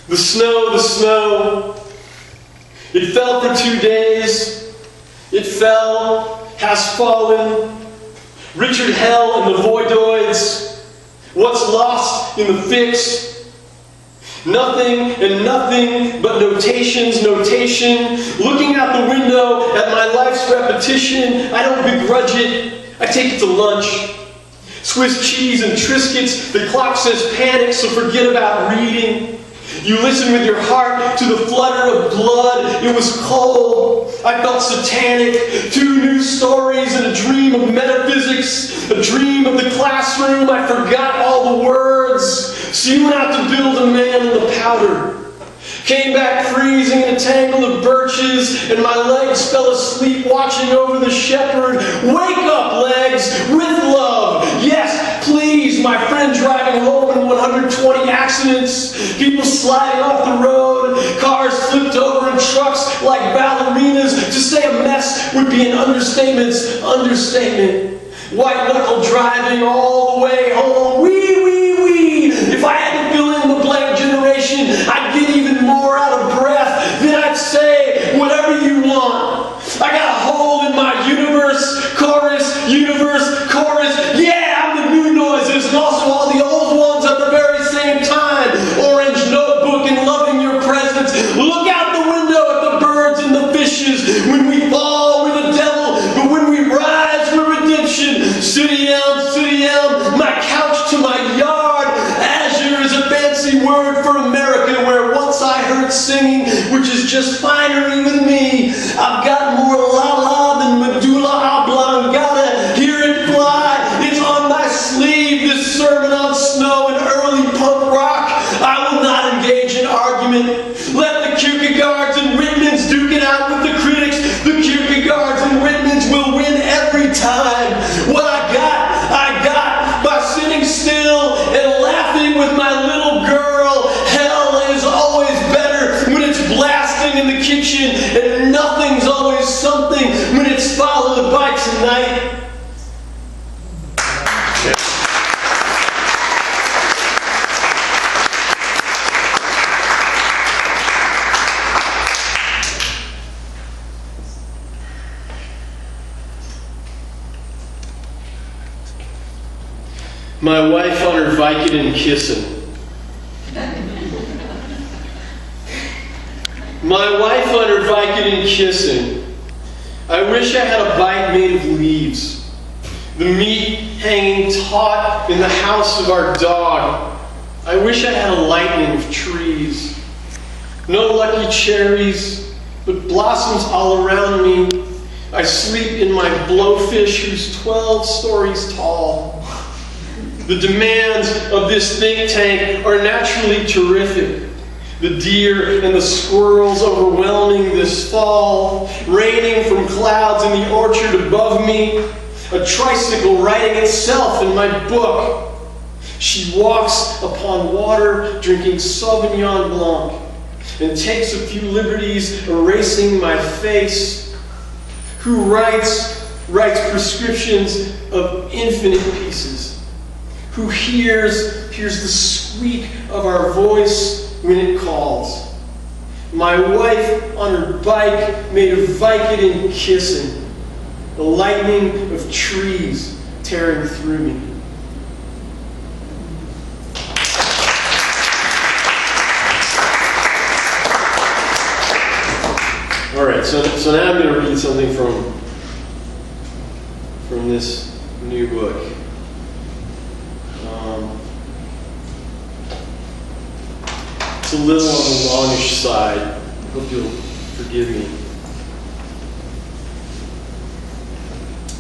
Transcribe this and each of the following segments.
The snow. It fell for 2 days. It fell, has fallen. Richard Hell and the Voidoids. What's lost in the fix? Nothing and nothing but notation. Looking out the window at my life's repetition, I don't begrudge it. I take it to lunch. Swiss cheese and Triscuits. The clock says panic, so forget about reading. You listen with your heart to the flutter of blood. It was cold. I felt satanic. 2 new stories and a dream of metaphysics. A dream of the classroom. I forgot all the words. So you went out to build a man in the powder. Came back freezing in a tangle of birches, and my legs fell asleep watching over the shepherd. Wake up, legs, with love. Yes, please. My friend driving home in 120 accidents. People sliding off the road. Cars flipped over in trucks like ballerinas. To say a mess would be an understatement. White knuckle driving all the way home. Wee. If I had to fill in the blank generation, I'd get even more out of breath. Then I'd say whatever you want. I got a hole in my universe, chorus. Yeah, I'm the new noises and also all the old ones at the very same time. Orange notebook and loving your presence. Look out the window at the birds and the fishes. When we fall, we're the devil, but when we rise, we're redemption. City Elm, my couch to my yard. Azure is a fancy word for America, where once I heard singing, which is just finery with me. I've got more la-la than medulla oblongata. Hear it fly, it's on my sleeve. This sermon on snow and early punk rock. I will not engage in argument. Let the Kierkegaards and Whitmans duke it out with the critics. The Kierkegaards and Whitmans will win every time. What I got by sitting still and laughing with my little girl. Hell is always better when it's blasting in the kitchen, and nothing's always something when it's followed by tonight. My wife on her Vicodin kissing. My wife on her Vicodin kissing. I wish I had a bite made of leaves. The meat hanging taut in the house of our dog. I wish I had a lightning of trees. No lucky cherries, but blossoms all around me. I sleep in my blowfish who's 12 stories tall. The demands of this think tank are naturally terrific. The deer and the squirrels overwhelming this fall, raining from clouds in the orchard above me, a tricycle writing itself in my book. She walks upon water, drinking Sauvignon Blanc, and takes a few liberties erasing my face. Who writes prescriptions of infinite pieces. Who hears the squeak of our voice when it calls. My wife on her bike made of Vicodin kissing, the lightning of trees tearing through me. All right, so now I'm going to read something from this new book. It's a little on the longish side. Hope you'll forgive me.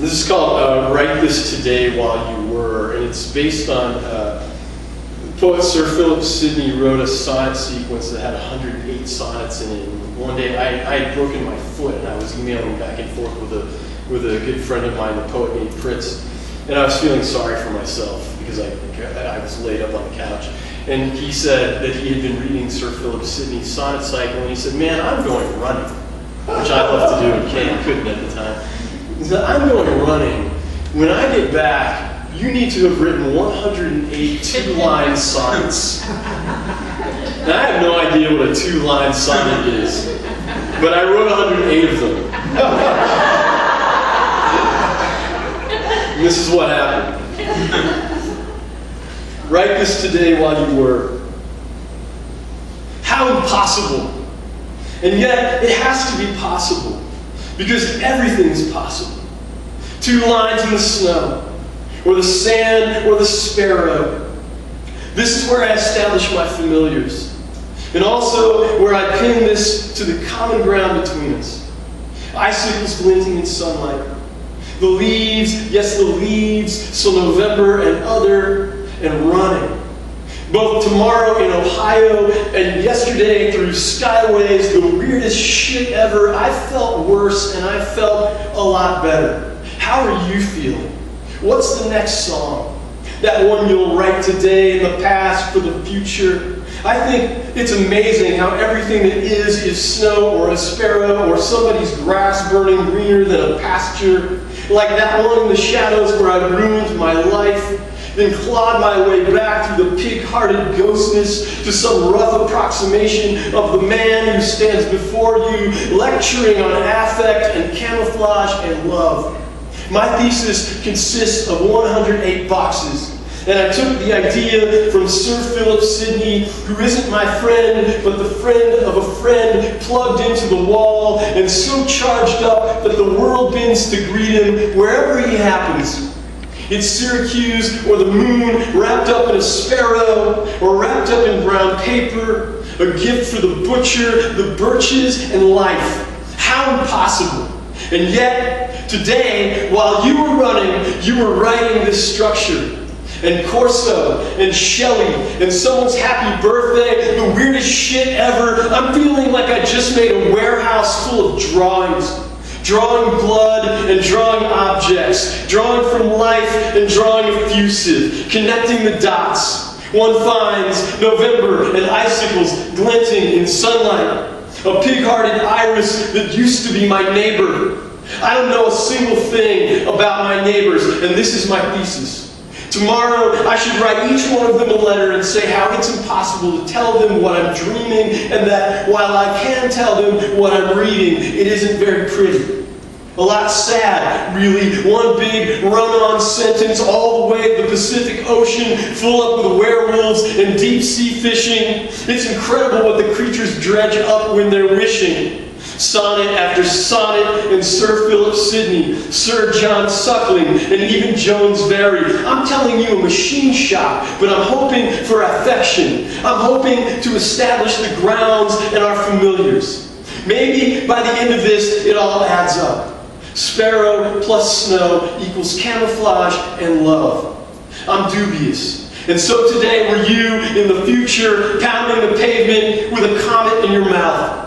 This is called Write This Today While You Were, and it's based on poet Sir Philip Sidney wrote a sonnet sequence that had 108 sonnets in it. And one day I had broken my foot, and I was emailing back and forth with a good friend of mine, the poet named Fritz, and I was feeling sorry for myself because I was laid up on the couch. And he said that he had been reading Sir Philip Sidney's sonnet cycle, and he said, "Man, I'm going running," which I love to do and couldn't at the time. He said, "I'm going running. When I get back, you need to have written 108 two-line sonnets." Now, I have no idea what a 2-line sonnet is, but I wrote 108 of them. And this is what happened. Write this today while you work. How impossible. And yet, it has to be possible, because everything is possible. 2 lines in the snow, or the sand, or the sparrow. This is where I establish my familiars, and also where I pin this to the common ground between us. Icicles glinting in sunlight. The leaves, yes, the leaves, so November and other, and running. Both tomorrow in Ohio and yesterday through Skyways, the weirdest shit ever. I felt worse and I felt a lot better. How are you feeling? What's the next song? That one you'll write today, in the past, for the future. I think it's amazing how everything that is snow or a sparrow or somebody's grass burning greener than a pasture. Like that one in the shadows where I ruined my life, then clawed my way back through the pig-hearted ghostness to some rough approximation of the man who stands before you, lecturing on affect and camouflage and love. My thesis consists of 108 boxes, and I took the idea from Sir Philip Sidney, who isn't my friend, but the friend of a friend plugged into the wall and so charged up that the world bends to greet him wherever he happens. It's Syracuse, or the moon wrapped up in a sparrow, or wrapped up in brown paper, a gift for the butcher, the birches, and life. How impossible. And yet, today, while you were running, you were writing this structure. And Corso, and Shelley, and someone's happy birthday, the weirdest shit ever. I'm feeling like I just made a warehouse full of drawings. Drawing blood and drawing objects, drawing from life and drawing effusive, connecting the dots. One finds November and icicles glinting in sunlight. A pig-hearted iris that used to be my neighbor. I don't know a single thing about my neighbors, and this is my thesis. Tomorrow, I should write each one of them a letter and say how it's impossible to tell them what I'm dreaming, and that while I can tell them what I'm reading, it isn't very pretty. A lot sad, really. One big run-on sentence all the way to the Pacific Ocean, full up with werewolves and deep-sea fishing. It's incredible what the creatures dredge up when they're wishing. Sonnet after sonnet, and Sir Philip Sidney, Sir John Suckling, and even Jones Very. I'm telling you a machine shop, but I'm hoping for affection. I'm hoping to establish the grounds and our familiars. Maybe by the end of this, it all adds up. Sparrow plus snow equals camouflage and love. I'm dubious. And so today were you in the future pounding the pavement with a comet in your mouth.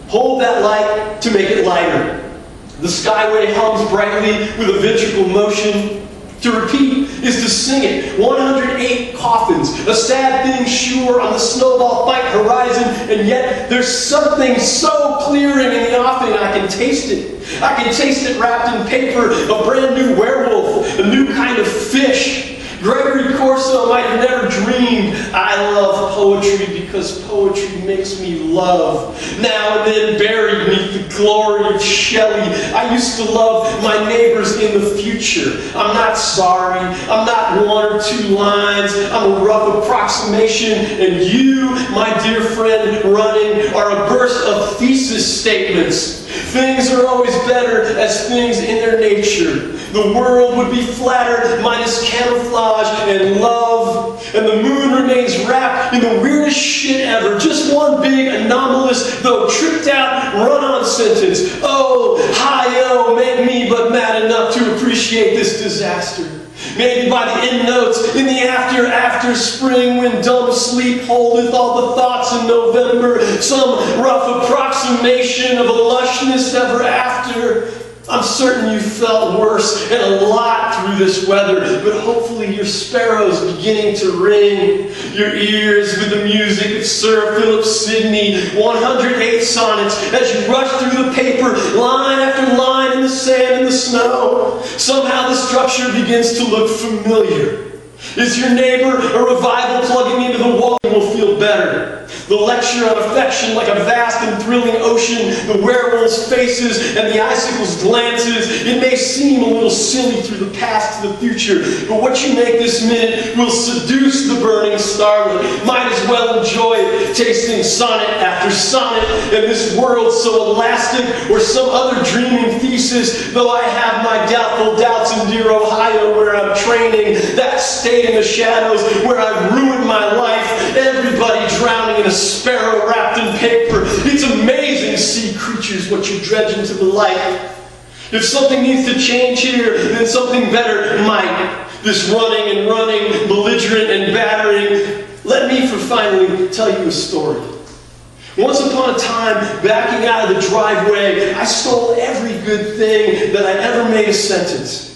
Hold that light to make it lighter. The skyway hums brightly with a ventricle motion. To repeat is to sing it. 108 coffins, a sad thing sure on the snowball fight horizon, and yet there's something so clearing in the offing I can taste it. I can taste it wrapped in paper, a brand new werewolf, a new kind of fish. Gregory Corso might have never dreamed I love poetry because poetry makes me love. Now and then buried beneath the glory of Shelley, I used to love my neighbors in the future. I'm not sorry. I'm not 1 or 2 lines. I'm a rough approximation. And you, my dear friend, running, are a burst of thesis statements. Things are always better as things in their nature. The world would be flatter minus camouflage and love. And the moon remains wrapped in the weirdest shit ever. Just one big anomalous, though tripped out, run-on sentence. Oh, hi-oh, make me but mad enough to appreciate this disaster. Maybe by the end notes, in the after spring, when dumb sleep holdeth all the thoughts in November, some rough approximation of a lushness ever after. I'm certain you felt worse and a lot through this weather, but hopefully your sparrow's beginning to ring. Your ears with the music of Sir Philip Sidney, 108 sonnets, as you rush through the paper, line after line in the sand and the snow. Somehow the structure begins to look familiar. Is your neighbor a revival plugging into the wall? You will feel better. The lecture on affection like a vast and thrilling ocean, the werewolves' faces and the icicles' glances. It may seem a little silly through the past to the future, but what you make this minute will seduce the burning starlet. Might as well enjoy it, tasting sonnet after sonnet in this world so elastic, or some other dreaming thesis, though I have my doubtful doubts in dear Ohio where I'm training, that state in the shadows where I've ruined my life, everybody drowning in a sparrow wrapped in paper. It's amazing, sea creatures, what you dredge into the light. If something needs to change here, then something better might. This running and running, belligerent and battering. Let me finally tell you a story. Once upon a time, backing out of the driveway, I stole every good thing that I'd ever made a sentence.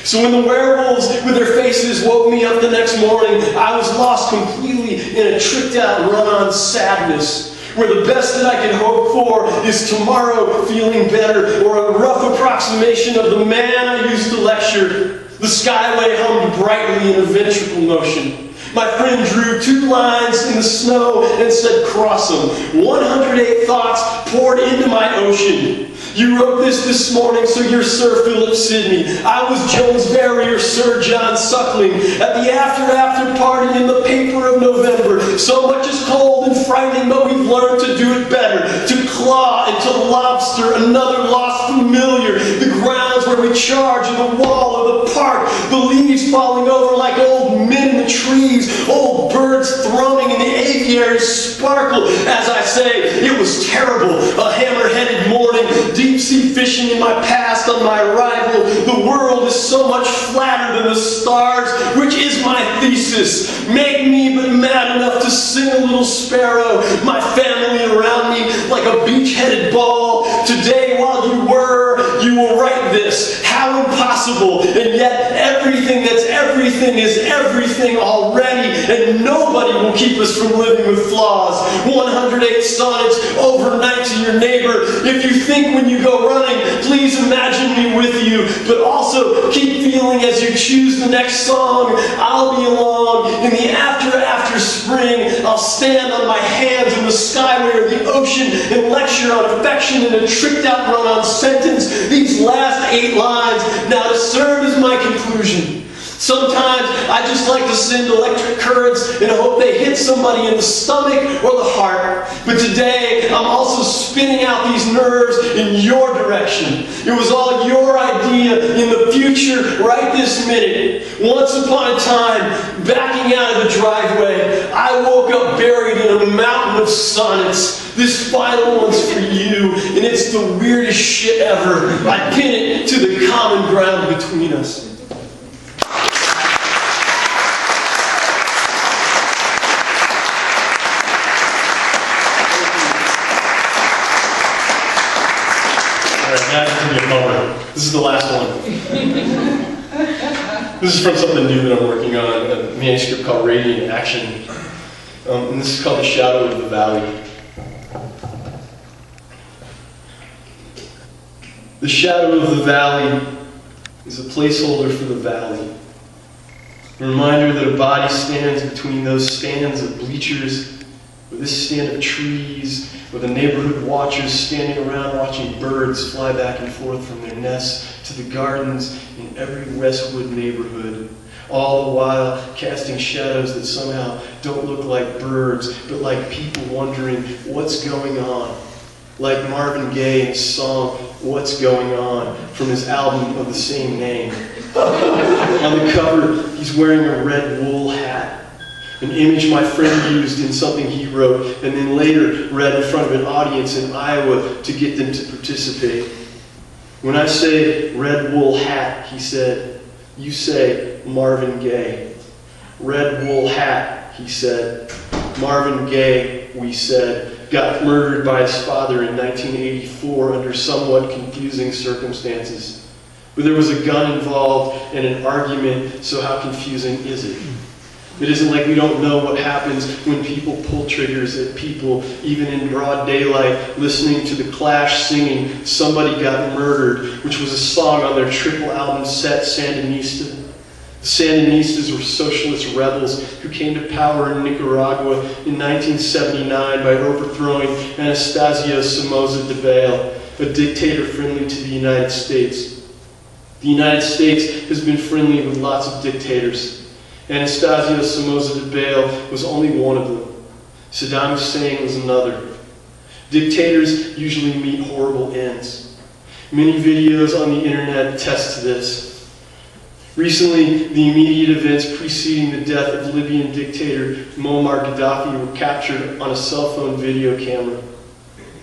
So when the werewolves with their faces woke me up the next morning, I was lost completely in a tricked-out run-on sadness, where the best that I could hope for is tomorrow feeling better, or a rough approximation of the man I used to lecture. The skyway hummed brightly in a ventricle motion. My friend drew 2 lines in the snow and said, cross them. 108 thoughts poured into my ocean. You wrote this morning, so you're Sir Philip Sidney. I was Jones Barry or Sir John Suckling at the after party in the paper of November. So much is cold and frightening, but we've learned to do it better. To claw and to lobster another lost familiar. The grounds where we charge in the wall of the park. The leaves falling over like old men in the trees. Old birds throning in the aviary sparkle. As I say, it was terrible. A hammer-headed morning. Deep-sea fishing in my past on my arrival. The world is so much flatter than the stars, which is my thesis. Make me but mad enough to sing a little Sparrow. My family around me like a beach-headed ball. Today, while you will write this. How impossible. And yet, everything that's everything is everything already, and nobody will keep us from living with flaws. 108 sonnets overnight to your neighbor. If you think when you go running, please imagine me with you, but also keep feeling as you choose the next song. I'll be along in the after spring. I'll stand on my hands in the skyway or the ocean and lecture on affection in a tricked-out run-on sentence. These last 8 lines now to serve as my conclusion. Sometimes I just like to send electric currents and hope they hit somebody in the stomach or the heart. But today, I'm also spinning out these nerves in your direction. It was all your idea in the future, right this minute. Once upon a time, backing out of the driveway, I woke up buried in a mountain of sonnets. This final one's for you, and it's the weirdest shit ever. I pin it to the common ground between us. This is the last one. This is from something new that I'm working on, a manuscript called Radiant Action. And this is called The Shadow of the Valley. The shadow of the valley is a placeholder for the valley. A reminder that a body stands between those stands of bleachers, with this stand of trees, with the neighborhood watchers standing around watching birds fly back and forth from their nests to the gardens in every Westwood neighborhood, all the while casting shadows that somehow don't look like birds, but like people wondering what's going on. Like Marvin Gaye in his song, What's Going On, from his album of the same name. On the cover, he's wearing a red wool hat. An image my friend used in something he wrote, and then later read in front of an audience in Iowa to get them to participate. When I say red wool hat, he said, you say Marvin Gaye. Red wool hat, he said. Marvin Gaye, we said, got murdered by his father in 1984 under somewhat confusing circumstances. But there was a gun involved and an argument, so how confusing is it? It isn't like we don't know what happens when people pull triggers at people, even in broad daylight, listening to The Clash singing Somebody Got Murdered, which was a song on their triple album set, Sandinista. The Sandinistas were socialist rebels who came to power in Nicaragua in 1979 by overthrowing Anastasio Somoza Debayle, a dictator friendly to the United States. The United States has been friendly with lots of dictators. Anastasio Somoza Debayle was only one of them. Saddam Hussein was another. Dictators usually meet horrible ends. Many videos on the internet attest to this. Recently, the immediate events preceding the death of Libyan dictator Muammar Gaddafi were captured on a cell phone video camera.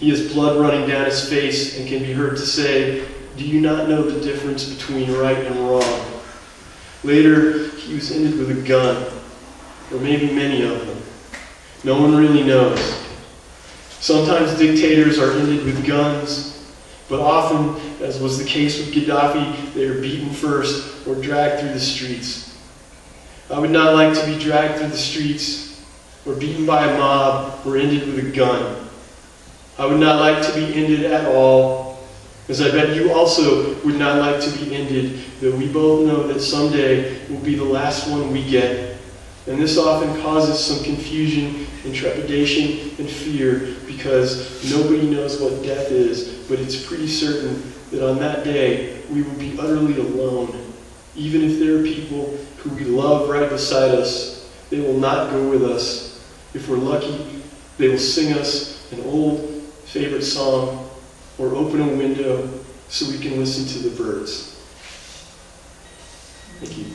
He has blood running down his face and can be heard to say, "Do you not know the difference between right and wrong?" Later, he was ended with a gun, or maybe many of them. No one really knows. Sometimes dictators are ended with guns, but often, as was the case with Gaddafi, they are beaten first or dragged through the streets. I would not like to be dragged through the streets or beaten by a mob or ended with a gun. I would not like to be ended at all, as I bet you also would not like to be ended, though we both know that someday will be the last one we get. And this often causes some confusion and trepidation and fear because nobody knows what death is, but it's pretty certain that on that day we will be utterly alone. Even if there are people who we love right beside us, they will not go with us. If we're lucky, they will sing us an old favorite song or open a window so we can listen to the birds. Thank you.